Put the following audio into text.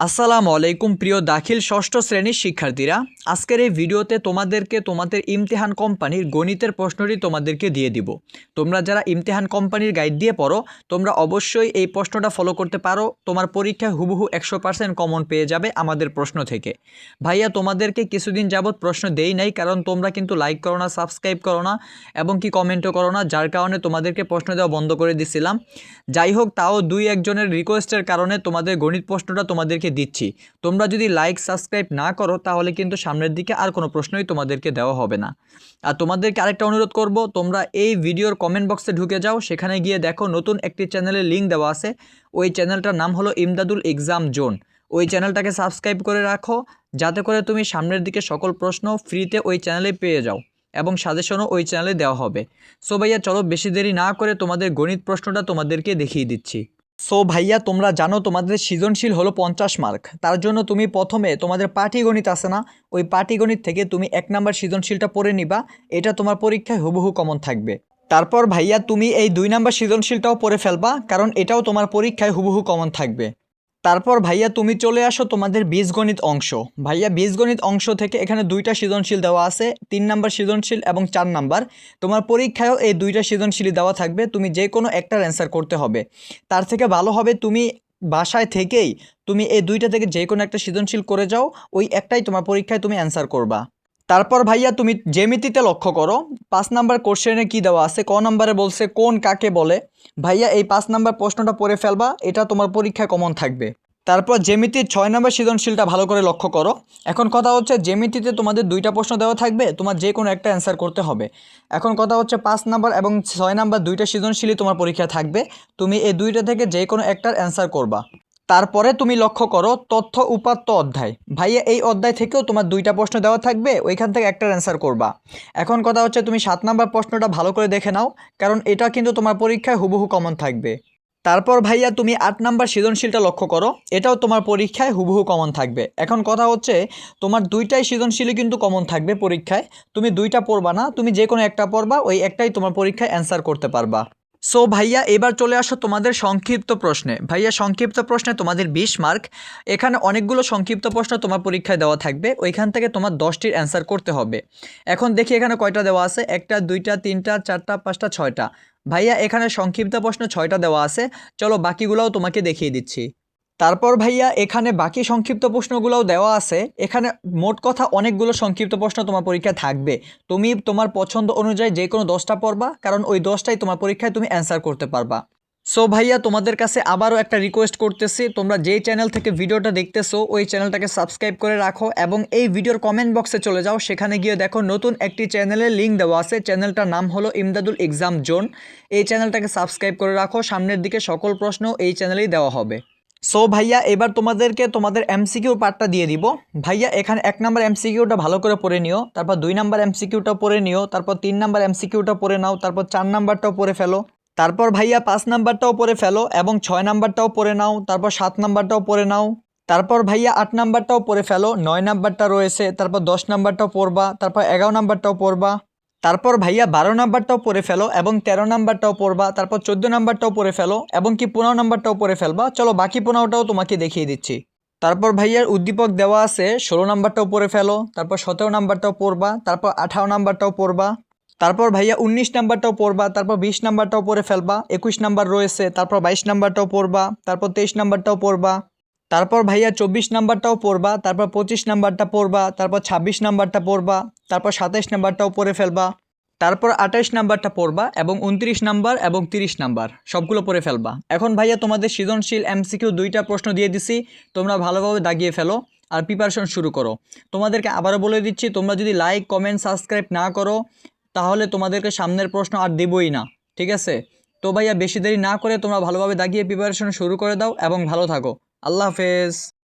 আসসালামু আলাইকুম প্রিয় দাখিল ষষ্ঠ শ্রেণীর শিক্ষার্থীরা, আজকের এই ভিডিওতে তোমাদেরকে তোমাদের ইমতিহান কোম্পানির গণিতের প্রশ্নটি তোমাদেরকে দিয়ে দিব। তোমরা যারা ইমতিহান কোম্পানির গাইড দিয়ে পড়ো, তোমরা অবশ্যই এই প্রশ্নটা ফলো করতে পারো। তোমার পরীক্ষায় হুবহু 100% কমন পেয়ে যাবে আমাদের প্রশ্ন থেকে। ভাইয়া তোমাদেরকে কিছুদিন যাবৎ প্রশ্ন দেই নাই, কারণ তোমরা কিন্তু লাইক করো না, সাবস্ক্রাইব করো না এবং কি কমেন্টও করো না, যার কারণে তোমাদেরকে প্রশ্ন দেওয়া বন্ধ করে দিছিলাম। যাই হোক, তাও দুই একজনের রিকোয়েস্টের কারণে তোমাদের গণিত প্রশ্নটা তোমাদেরকে দিচ্ছি। তোমরা যদি লাইক সাবস্ক্রাইব না করো তাহলে কিন্তু সামনের দিকে আর কোনো প্রশ্নই তোমাদেরকে দেওয়া হবে না। আর তোমাদেরকে আরেকটা অনুরোধ করব, তোমরা এই ভিডিওর কমেন্ট বক্সে ঢুকে যাও, সেখানে গিয়ে দেখো নতুন একটি চ্যানেলের লিঙ্ক দেওয়া আছে। ওই চ্যানেলটার নাম হলো ইমদাদুল এক্সাম জোন। ওই চ্যানেলটাকে সাবস্ক্রাইব করে রাখো, যাতে করে তুমি সামনের দিকে সকল প্রশ্ন ফ্রিতে ওই চ্যানেলে পেয়ে যাও এবং সাজেশনও ওই চ্যানেলে দেওয়া হবে। সো ভাইয়া চলো বেশি দেরি না করে তোমাদের গণিত প্রশ্নটা তোমাদেরকে দেখিয়ে দিচ্ছি। সো ভাইয়া তোমরা জানো তোমাদের সৃজনশীল হলো 50 মার্ক। তার জন্য তুমি প্রথমে তোমাদের পাটিগণিত আছে না, ওই পাটিগণিত থেকে তুমি 1 নাম্বার সৃজনশীলটা পড়ে নিবা। এটা তোমার পরীক্ষায় হুবহু কমন থাকবে। তারপর ভাইয়া তুমি এই 2 নাম্বার সৃজনশীলটাও পড়ে ফেলবা, কারণ এটাও তোমার পরীক্ষায় হুবহু কমন থাকবে। তারপর ভাইয়া তুমি চলে আসো তোমাদের বীজগণিত অংশ। ভাইয়া বীজগণিত অংশ থেকে এখানে 2টা সৃজনশীল দেওয়া আছে, 3 নাম্বার সৃজনশীল এবং 4 নাম্বার। তোমার পরীক্ষায়ও এই 2টা সৃজনশীলই দেওয়া থাকবে, তুমি যে কোনো একটার অ্যান্সার করতে হবে। তার থেকে ভালো হবে তুমি বাসায় থেকেই তুমি এই 2টা থেকে যে কোনো একটা সৃজনশীল করে যাও, ওই একটাই তোমার পরীক্ষায় তুমি অ্যান্সার করবা। তারপর ভাইয়া তুমি জ্যামিতিতে লক্ষ্য করো, 5 নাম্বার কোশ্চেনে কি দেওয়া আছে, ক নাম্বারে বলছে কোণ কাকে বলে। ভাইয়া এই 5 নাম্বার প্রশ্নটা পড়ে ফেলবা, এটা তোমার পরীক্ষায় কমন থাকবে। তারপর জ্যামিতির 6 নম্বর সৃজনশীলটা ভালো করে লক্ষ্য করো। এখন কথা হচ্ছে জ্যামিতিতে তোমাদের 2টা প্রশ্ন দেওয়া থাকবে, তোমার যে কোনো একটা অ্যান্সার করতে হবে। এখন কথা হচ্ছে 5 নাম্বার এবং 6 নাম্বার 2টা সৃজনশীলই তোমার পরীক্ষায় থাকবে, তুমি এই 2টা থেকে যে কোনো একটার অ্যান্সার করবা। তারপরে তুমি লক্ষ্য করো তথ্য উপাত্ত অধ্যায়। ভাইয়া এই অধ্যায় থেকেও তোমার 2টা প্রশ্ন দেওয়া থাকবে, ওইখান থেকে একটার অ্যান্সার করবা। এখন কথা হচ্ছে তুমি 7 নাম্বার প্রশ্নটা ভালো করে দেখে নাও, কারণ এটা কিন্তু তোমার পরীক্ষায় হুবহু কমন থাকবে। তারপর ভাইয়া তুমি 8 নাম্বার সৃজনশীলটা লক্ষ্য করো, এটাও তোমার পরীক্ষায় হুবহু কমন থাকবে। এখন কথা হচ্ছে তোমার 2টাই সৃজনশীলই কিন্তু কমন থাকবে পরীক্ষায়, তুমি 2টা পড়বা না, তুমি যে কোনো একটা পড়বা, ওই একটাই তোমার পরীক্ষায় অ্যান্সার করতে পারবা। সো ভাইয়া এবার চলে আসো তোমাদের সংক্ষিপ্ত প্রশ্নে। ভাইয়া সংক্ষিপ্ত প্রশ্নে তোমাদের 20 মার্ক। এখানে অনেকগুলো সংক্ষিপ্ত প্রশ্ন তোমার পরীক্ষায় দেওয়া থাকবে, ওইখান থেকে তোমার 10টির অ্যান্সার করতে হবে। এখন দেখি এখানে কয়টা দেওয়া আছে, 1টা 2টা 3টা 4টা 5টা 6টা। ভাইয়া এখানে সংক্ষিপ্ত প্রশ্ন 6টা দেওয়া আছে, চলো বাকিগুলোও তোমাকে দেখিয়ে দিচ্ছি। তারপর ভাইয়া এখানে বাকি সংক্ষিপ্ত প্রশ্নগুলোও দেওয়া আছে। এখানে মোট কথা অনেকগুলো সংক্ষিপ্ত প্রশ্ন তোমার পরীক্ষায় থাকবে, তুমি তোমার পছন্দ অনুযায়ী যে কোনো 10টা পড়বা, কারণ ওই 10টাই তোমার পরীক্ষায় তুমি অ্যান্সার করতে পারবা। সো ভাইয়া তোমাদের কাছে আবারও একটা রিকোয়েস্ট করতেছি, তোমরা যেই চ্যানেল থেকে ভিডিওটা দেখতেছো ওই চ্যানেলটাকে সাবস্ক্রাইব করে রাখো এবং এই ভিডিওর কমেন্ট বক্সে চলে যাও, সেখানে গিয়ে দেখো নতুন একটি চ্যানেলের লিঙ্ক দেওয়া আছে, চ্যানেলটার নাম হলো ইমদাদুল এক্সাম জোন। এই চ্যানেলটাকে সাবস্ক্রাইব করে রাখো, সামনের দিকে সকল প্রশ্ন এই চ্যানেলেই দেওয়া হবে। সো ভাইয়া এবার তোমাদেরকে তোমাদের এমসিকিউ পার্টটা দিয়ে দিব। ভাইয়া এখানে 1 নাম্বার এমসিকিউটা ভালো করে পড়ে নিও, তারপর 2 নাম্বার এমসিকিউটা পড়ে নিও, তারপর 3 নাম্বার এমসিকিউটা পড়ে নাও, তারপর 4 নাম্বারটাও পড়ে ফেলো, তারপর ভাইয়া 5 নাম্বারটাও পড়ে ফেলো এবং 6 নাম্বারটাও পড়ে নাও, তারপর 7 নাম্বারটাও পড়ে নাও, তারপর ভাইয়া 8 নাম্বারটাও পড়ে ফেলো, 9 নাম্বারটা রয়েছে, তারপর 10 নাম্বারটাও পড়বা, তারপর 11 নাম্বারটাও পড়বা, তারপর ভাইয়া 12 নাম্বারটাও পড়ে ফেলো এবং 13 নাম্বারটাও পড়বা, তারপর 14 নাম্বারটাও পড়ে ফেলো এবং কি 15 নাম্বারটাও পড়ে ফেলবা। চলো বাকি 15টাও তোমাকে দেখিয়ে দিচ্ছি। তারপর ভাইয়ার উদ্দীপক দেওয়া আছে, 16 নাম্বারটাও পড়ে ফেলো, তারপর 17 নাম্বারটাও পড়বা, তারপর 18 নাম্বারটাও পড়বা, তারপর ভাইয়া 19 নাম্বারটাও পড়বা, তারপর 20 নাম্বারটাও পড়ে ফেলবা, 21 নাম্বার রয়েছে, তারপর 22 নাম্বারটাও পড়বা, তারপর 23 নাম্বারটাও পড়বা, তারপর ভাইয়া 24 নাম্বারটাও পড়বা, তারপর 25 নাম্বারটা পড়বা, তারপর 26 নাম্বারটা পড়বা, তারপর 27 নাম্বারটাও পড়ে ফেলবা, তারপর 28 নাম্বারটা পড়বা এবং 29 নাম্বার এবং 30 নাম্বার সবগুলো পড়ে ফেলবা। এখন ভাইয়া তোমাদের সৃজনশীল এমসিকিউ 2টা প্রশ্ন দিয়ে দিছি, তোমরা ভালোভাবে দাগিয়ে ফেলো আর প্রিপারেশন শুরু করো। তোমাদেরকে আবারও বলে দিচ্ছি, তোমরা যদি লাইক কমেন্ট সাবস্ক্রাইব না করো তাহলে তোমাদেরকে সামনের প্রশ্ন আর দেবই না, ঠিক আছে? তো ভাইয়া বেশি দেরি না করে তোমরা ভালোভাবে দাগিয়ে প্রিপারেশন শুরু করে দাও এবং ভালো থাকো। আল্লাহ হাফেজ।